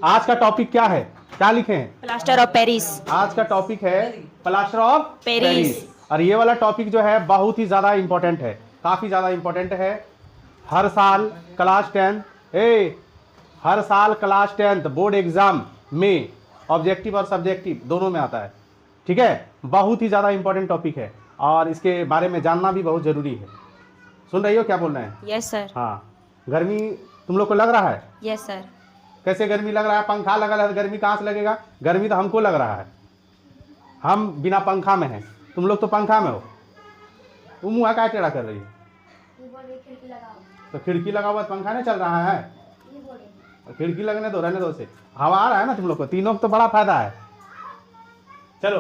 आज का टॉपिक क्या है, क्या लिखे हैं? Plaster of Paris. आज का टॉपिक है प्लास्टर ऑफ पेरिस। और ये वाला टॉपिक जो है बहुत ही ज्यादा इंपॉर्टेंट है, काफी ज्यादा इंपॉर्टेंट है। हर साल क्लास 10 हर साल क्लास 10 बोर्ड एग्जाम में ऑब्जेक्टिव और सब्जेक्टिव दोनों में आता है। ठीक है, बहुत ही ज्यादा इंपॉर्टेंट टॉपिक है और इसके बारे में जानना भी बहुत जरूरी है। सुन रही हो क्या बोल रहे हैं? Yes sir. हाँ, गर्मी तुम लोग को लग रहा है? Yes sir. कैसे गर्मी लग रहा है? पंखा लगा है, गर्मी कहाँ से लगेगा? गर्मी तो हमको लग रहा है, हम बिना पंखा में हैं, तुम लोग तो पंखा में हो। तुम मुँह क्या टेढ़ा कर रही हो? तो खिड़की लगा हुआ, पंखा नहीं चल रहा है? खिड़की लगने दो, रहने दो, से हवा आ रहा है ना तुम लोग को, तीनों को तो बड़ा फायदा है। चलो,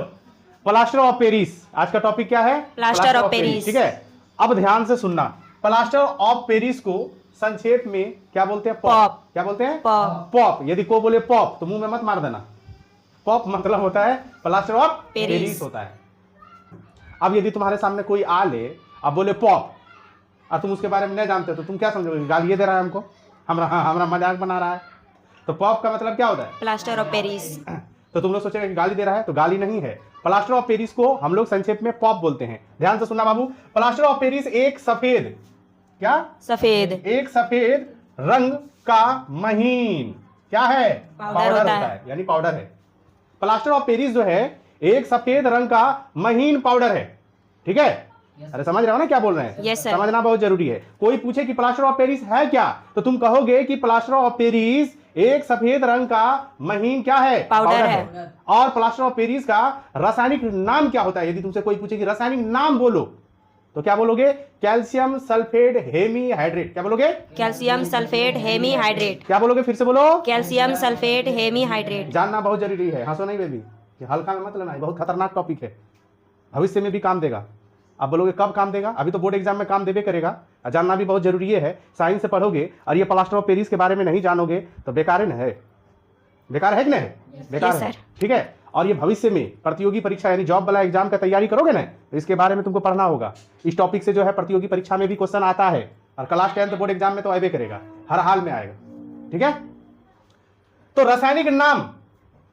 प्लास्टर ऑफ पेरिस आज का टॉपिक क्या है? Plaster of Paris. ठीक है, अब ध्यान से सुनना। प्लास्टर ऑफ पेरिस को संक्षेप में क्या बोलते हैं? पॉप। क्या बोलते हैं? पॉप। पॉप। यदि को बोले पॉप तो मुंह में मत मार देना। पॉप मतलब होता है प्लास्टर ऑफ पेरिस होता है। अब यदि तुम्हारे सामने कोई आ ले अब बोले पॉप और तुम उसके बारे में नहीं जानते तो तुम क्या समझोगे? गाली दे रहा है हमको, हमारा मजाक बना रहा है। तो पॉप का मतलब क्या होता है? Plaster of Paris. तो तुम लोग सोचेंगे कि गाली दे रहा है, तो गाली नहीं है। प्लास्टर ऑफ पेरिस को हम लोग संक्षेप में पॉप बोलते हैं। ध्यान से सुनना बाबू। प्लास्टर ऑफ पेरिस एक सफेद, क्या? सफेद। एक सफेद रंग का महीन क्या है? पाउडर होता है। यानी पाउडर है। प्लास्टर ऑफ पेरिस जो है एक सफेद रंग का महीन पाउडर है। ठीक है? अरे समझ रहे हो ना क्या बोल रहे हैं? Yes sir. समझना बहुत जरूरी है। कोई पूछे कि प्लास्टर ऑफ पेरिस है क्या, तो तुम कहोगे कि प्लास्टर ऑफ पेरिस एक सफेद रंग का महीन क्या है? पाउडर है। और प्लास्टर ऑफ पेरिस का रासायनिक नाम क्या होता है? यदि तुमसे कोई पूछे कि रासायनिक नाम बोलो तो क्या बोलोगे? Calcium sulphate hemihydrate. क्या बोलोगे? Calcium sulphate hemihydrate. क्या बोलोगे? फिर से बोलो। Calcium sulphate hemihydrate. जानना बहुत जरूरी है, हंसो नहीं बेबी, हल्का में मत लेना, बहुत खतरनाक टॉपिक है, भविष्य में भी काम देगा। आप बोलोगे कब काम देगा? अभी तो बोर्ड एग्जाम में काम देवे करेगा। जानना भी बहुत जरूरी है। साइंस से पढ़ोगे और ये प्लास्टर ऑफ पेरिस के बारे में नहीं जानोगे तो बेकार है ना, है बेकार है कि नहीं? बेकार है। ठीक है, और ये भविष्य में प्रतियोगी परीक्षा यानी जॉब वाला एग्जाम का तैयारी करोगे ना तो इसके बारे में तुमको पढ़ना होगा। इस टॉपिक से जो है प्रतियोगी परीक्षा में भी क्वेश्चन आता है और क्लास 10 बोर्ड एग्जाम में तो आएगा करेगा, हर हाल में आएगा। ठीक है, तो रासायनिक नाम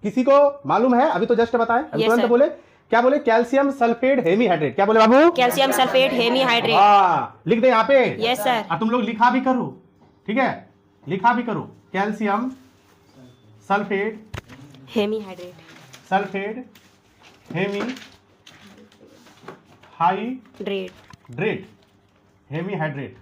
किसी को मालूम है? अभी तो जस्ट बताएं, अभी तुरंत बोले। क्या बोले? Calcium sulphate hemihydrate. क्या बोले बाबू? Calcium sulphate hemihydrate. हाँ, लिख दे यहाँ पे। Yes sir. और तुम लोग लिखा भी करो। ठीक है, लिखा भी करो। Calcium sulphate hemihydrate. Sulphate hemihydrate hemihydrate.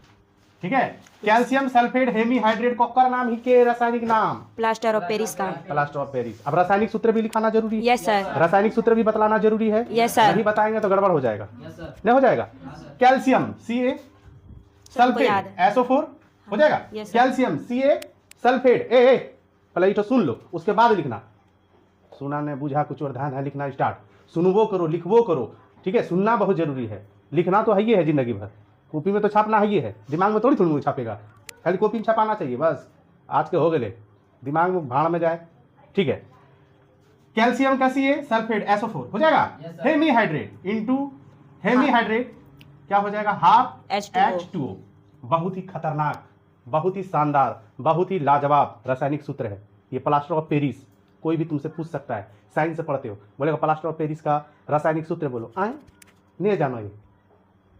ठीक है, कैल्शियम सल्फेट हेमीहाइड्रेट को कर नाम ही के रासायनिक नाम प्लास्टर ऑफ पेरिस का। Plaster of Paris. अब रासायनिक सूत्र भी लिखाना जरूरी है। Yes sir. रासायनिक सूत्र भी बतलाना जरूरी है। Yes sir. नहीं बताएंगे तो गड़बड़ हो जाएगा। नहीं हो जाएगा? कैल्शियम Ca सल्फेट SO4 हो जाएगा। कैल्शियम Ca सल्फेट ए पहले ये तो सुन लो, उसके बाद लिखना। सुना ने बुझा कुछ और ध्यान है, लिखना स्टार्ट। सुनवो करो, लिखवो करो। ठीक है, सुनना बहुत जरूरी है, लिखना तो है ही है जिंदगी भर। कॉपी में तो छापना है ही है, दिमाग में थोड़ी थोड़ी छापेगा, खाली कॉपी में छापाना चाहिए बस। आज के हो गए, दिमाग में भाड़ में जाए। ठीक है, कैल्शियम का Ca सल्फेट SO4 हो जाएगा। हेमीहाइड्रेट इनटू हेमीहाइड्रेट क्या हो जाएगा? Half H2O। बहुत ही खतरनाक, बहुत ही शानदार, बहुत ही लाजवाब रासायनिक सूत्र है ये प्लास्टर ऑफ पेरिस। कोई भी तुमसे पूछ सकता है, साइंस से पढ़ते हो, बोलेगा प्लास्टर ऑफ पेरिस का रासायनिक सूत्र बोलो, आए नहीं जानो ये,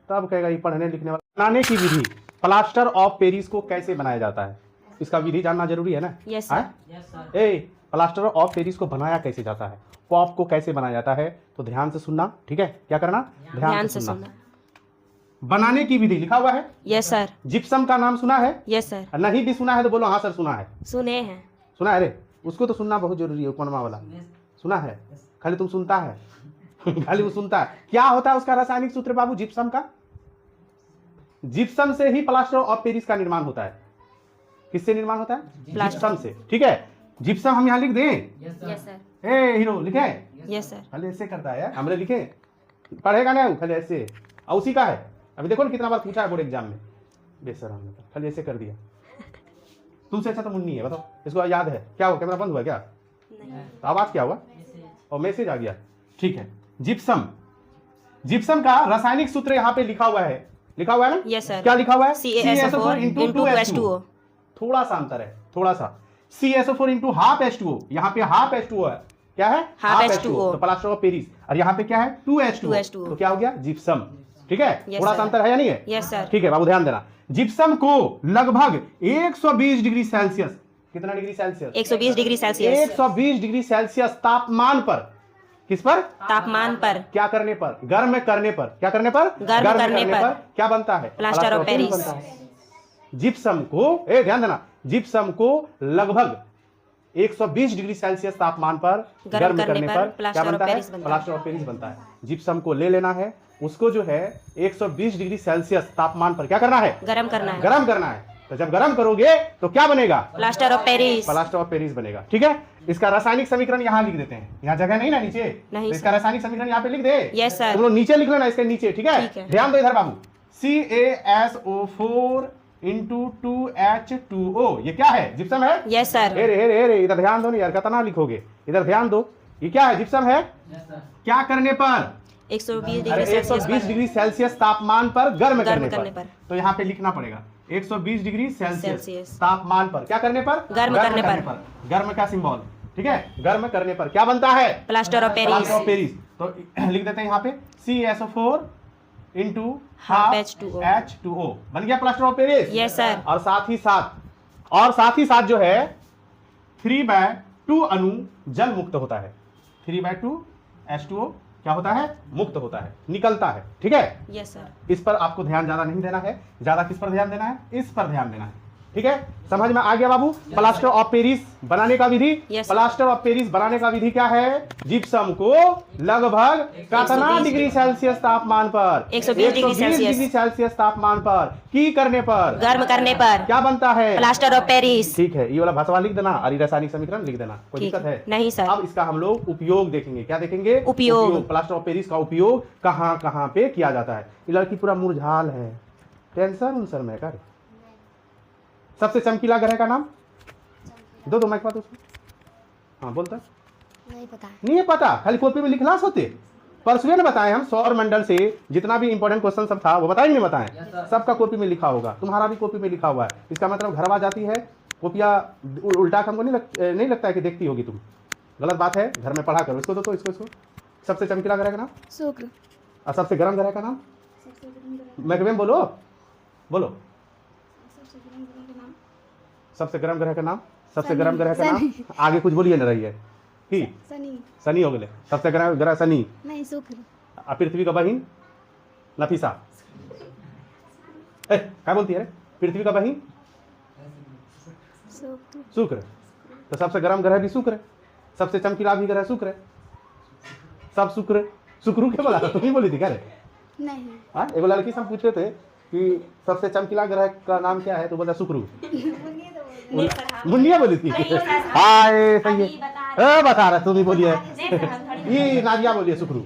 तब कहेगा ये पढ़ने लिखने वाला। बनाने की विधि, प्लास्टर ऑफ पेरिस को कैसे बनाया जाता है इसका विधि जानना जरूरी है ना? Yes sir. Plaster of Paris को बनाया कैसे जाता है, पॉप को कैसे बनाया जाता है, तो ध्यान से सुनना। ठीक है, क्या करना? ध्यान से सुनना। बनाने की विधि लिखा हुआ है। Yes sir. जिप्सम का नाम सुना है? Yes sir. नहीं भी सुना है तो बोलो हाँ सर सुना है। सुने हैं। सुना है? अरे उसको तो सुनना बहुत जरूरी है, कोनमा वाला सुना है, खाली तुम सुनता है खाली वो सुनता है। क्या होता है उसका रासायनिक सूत्र बाबू? जिप्सम का। जिप्सम से ही प्लास्टर ऑफ पेरिस का निर्माण होता है। किससे निर्माण होता है? जिप्सम से। ठीक है, जिप्सम हम यहाँ लिख दें? Yes sir. ए हीरो लिखे? Yes sir. खाली ऐसे करता है, हमने लिखे, पढ़ेगा नहीं खाली ऐसे। और उसी का है, अभी देखो ना कितना बार पूछा है बोर्ड एग्जाम में, बेसर हमने खाली ऐसे कर दिया। तुमसे अच्छा तो मुन्नी है, बताओ इसको याद है? क्या हुआ, कैमरा बंद हुआ क्या? नहीं। तो आवाज क्या हुआ? और मैसेज आ गया। ठीक है, जिप्सम, जिप्सम का रासायनिक सूत्र यहाँ पे लिखा हुआ है, लिखा हुआ है ना? Yes sir. क्या लिखा हुआ है? CaSO4 into 2H2O। थोड़ा सा अंतर है, थोड़ा सा। CSO4 इंटू हाफ H2O, यहाँ पे हाफ H2O है, क्या है हाफ H2O, तो प्लास्टर ऑफ पेरिस, और यहाँ पे क्या है 2H2O, तो क्या हो गया जिप्सम। ठीक है, थोड़ा सा अंतर है या नहीं है? Yes sir. ठीक है बाबू ध्यान देना, जिप्सम को लगभग 120 डिग्री सेल्सियस, कितना degree Celsius? 120 degree Celsius, 120 degree Celsius तापमान पर, किस पर? तापमान पर, क्या करने पर? गर्म करने पर। क्या करने पर? गर्म करने पर क्या बनता है? प्लास्टर ऑफ पेरिस बनता है। जिप्सम को, ध्यान देना, जिप्सम को लगभग 120 डिग्री सेल्सियस तापमान पर गर्म करने पर क्या बनता है? प्लास्टर ऑफ पेरिस बनता है। जिप्सम को ले लेना है, उसको जो है 120 डिग्री सेल्सियस तापमान पर क्या करना है? गरम करना है। गरम करना है। तो जब गरम करोगे तो क्या बनेगा? Plaster of Paris. Plaster of Paris बनेगा। ठीक है, इसका रासायनिक समीकरण यहाँ लिख देते हैं, यहाँ जगह नहीं ना नीचे, नहीं तो इसका रासायनिक समीकरण यहाँ पे लिख दे। Yes sir. तुम लोग नीचे लिख लेना, इसके नीचे। ठीक है, ध्यान दो इधर बाबू, CaSO4 इंटू 2H2O, ये क्या है? जिप्सम है। Yes sir. रे इधर ध्यान दो ना यार, कितना लिखोगे, इधर ध्यान दो, ये क्या है? जिप्सम है। क्या करने पर? 120 डिग्री सेल्सियस तापमान पर गर्म करने पर। तो यहाँ पे लिखना पड़ेगा 120 डिग्री सेल्सियस तापमान पर क्या करने पर? गर्म करने पर। गर्म का सिंबल, ठीक है, गर्म करने पर क्या बनता है? Plaster of Paris. तो लिख देते हैं यहाँ पे CSO4 इंटू हाफ H2O, बन गया plaster of Paris. Yes sir. और साथ ही साथ जो है 3/2 अणु जल मुक्त होता है। 3/2 H2O क्या होता है? मुक्त होता है, निकलता है। ठीक है, यस सर। इस पर आपको ध्यान ज्यादा नहीं देना है, ज्यादा किस पर ध्यान देना है? इस पर ध्यान देना है। ठीक है, समझ में आ गया बाबू? प्लास्टर ऑफ पेरिस बनाने का विधि, प्लास्टर ऑफ पेरिस बनाने का विधि क्या है? जिप्सम को लगभग कितना डिग्री सेल्सियस तापमान पर? 120 डिग्री सेल्सियस तापमान पर की करने पर, गर्म करने पर क्या बनता है? Plaster of Paris. ठीक है, ये वाला भाषा लिख देना और रासायनिक समीकरण लिख देना, कोई दिक्कत है? नहीं सर। अब इसका हम लोग उपयोग देखेंगे। क्या देखेंगे? उपयोग। प्लास्टर ऑफ पेरिस का उपयोग कहाँ कहाँ पे किया जाता है। ये लड़की पूरा मुरझाल है, टेंशन उनसर में कर। सबसे चमकीला ग्रह का नाम दो माइक बात उसको। हाँ बोलता नहीं है पता, खाली कॉपी में लिखना सोते। परसों ने बताए हम, सौर मंडल से जितना भी इंपॉर्टेंट क्वेश्चन सब था वो बताए नहीं बताए? सबका कॉपी में लिखा होगा, तुम्हारा भी कॉपी में लिखा हुआ है। इसका मतलब घर आ जाती है कॉपियाँ उल्टा, हमको नहीं लगता है कि देखती होगी तुम, गलत बात है। घर में पढ़ा करो। इसको दो, इसको सबसे चमकीला ग्रह का नाम शुक्र, और सबसे गर्म ग्रह का नाम मैकबेम। बोलो सबसे गर्म ग्रह का नाम, सबसे गर्म ग्रह का नाम आगे कुछ बोलिए न रही है कि शनि हो गए। सबसे गर्म ग्रह शनि नहीं, शुक्र। पृथ्वी का बहिन नफीसा, क्या बोलती है? पृथ्वी का बहिन शुक्र। तो सबसे गर्म ग्रह भी शुक्र है, सबसे चमकीला भी ग्रह शुक्र है। सब शुक्रू के बोला था, तुम ही बोली थी क्या रे? नहीं। हाँ, एक लड़की से पूछ रहे थे कि सबसे चमकीला ग्रह का नाम क्या है, तो बोला शुक्रू। मुन्निया बोली थी। हाय सही है, बता रहा, तुम ही बोलिए। ये नाजिया बोलिए शुक्रू।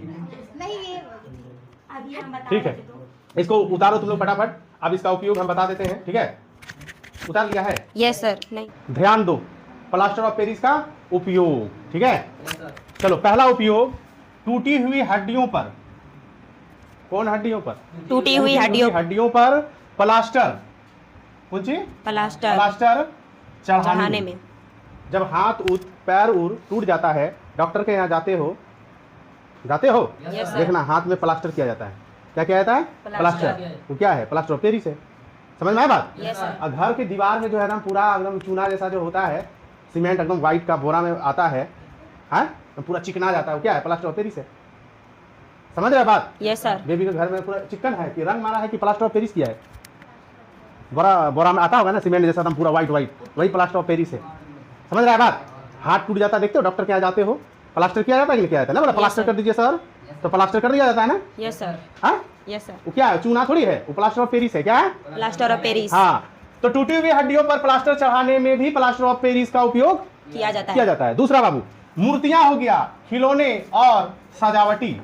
ठीक है, इसको उतारो तुम लोग फटाफट। अब इसका उपयोग हम बता देते हैं। ठीक है, उतार लिया है? Yes sir. नहीं, ध्यान दो, प्लास्टर ऑफ पेरिस का उपयोग। ठीक है, चलो पहला उपयोग, टूटी हुई हड्डियों पर। कौन हड्डियों पर? टूटी हुई हड्डियों पर प्लास्टर, कौन सी? प्लास्टर चढ़ाने में। जब हाथ पैर टूट जाता है, डॉक्टर के यहाँ जाते हो देखना, हाथ में प्लास्टर किया जाता है। क्या किया जाता है? प्लास्टर। तो क्या है? प्लास्टर ऑफ पेरिस है। समझ में आया बात? और घर की दीवार में जो है ना पूरा एकदम चूना जैसा जो होता है, सीमेंट एकदम व्हाइट का बोरा में आता है, हाँ, पूरा चिकना जाता है, क्या है? प्लास्टर ऑफ पेरिस है। समझ रहे बात? Yes sir. बेबी के घर में पूरा चिकन है कि रंग मारा है कि प्लास्टर ऑफ पेरिस किया है? बोरा में आता होगा ना सीमेंट जैसा, पूरा व्हाइट, वही प्लास्टर ऑफ पेरिस है। समझ रहे बात? हाथ टूट जाता है, देखते हो डॉक्टर के यहाँ जाते हो, प्लास्टर किया जाता है कि क्या जाता है ना? बोला प्लास्टर कर दीजिए सर, तो प्लास्टर कर दिया जाता है ना? Yes sir. हाँ यस सर। वो क्या है? चूना थोड़ी है, वो प्लास्टर ऑफ पेरिस है। क्या है? Plaster of Paris. हाँ, तो टूटी हुई हड्डियों पर प्लास्टर चढ़ाने में भी प्लास्टर ऑफ पेरिस का उपयोग किया जाता है। दूसरा बाबू, मूर्तियां हो गया, खिलौने और सजावटी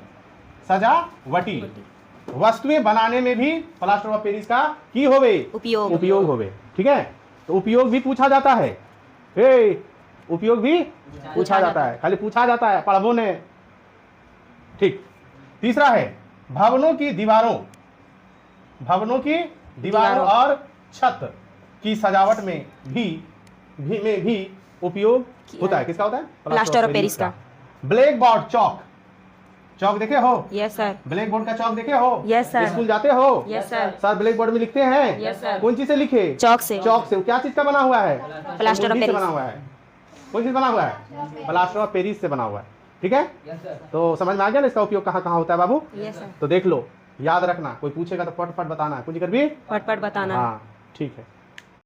वस्तुएं बनाने में भी प्लास्टर ऑफ पेरिस का की होवे उपयोग होवे। ठीक है, तो उपयोग भी पूछा जाता है। उपयोग भी पूछा जाता है, खाली पूछा जाता है, पढ़वो ने। ठीक, तीसरा है भवनों की दीवारों और छत की सजावट में भी उपयोग होता है, किसका होता है? प्लास्टर ऑफ पेरिस का। ब्लैक बोर्ड, चौक, चौक देखे हो? Yes sir. ब्लैक बोर्ड का चौक देखे हो? Yes sir. स्कूल जाते हो? Yes sir. Sir black board में लिखते हैं? Yes sir. कौन चीज से लिखे? चौक से। चौक से। क्या चीज का बना हुआ है? Plaster of would say Paris. बना हुआ है। कौन चीज बना हुआ है? प्लास्टर ऑफ पेरिस से बना हुआ है। ठीक है, तो समझ में आ गया ना इसका उपयोग कहाँ कहाँ होता है बाबू? Yes sir. तो देख लो, याद रखना, कोई पूछेगा तो फट फट बताना है, कुछ कर भी फटफट बताना। हाँ ठीक है।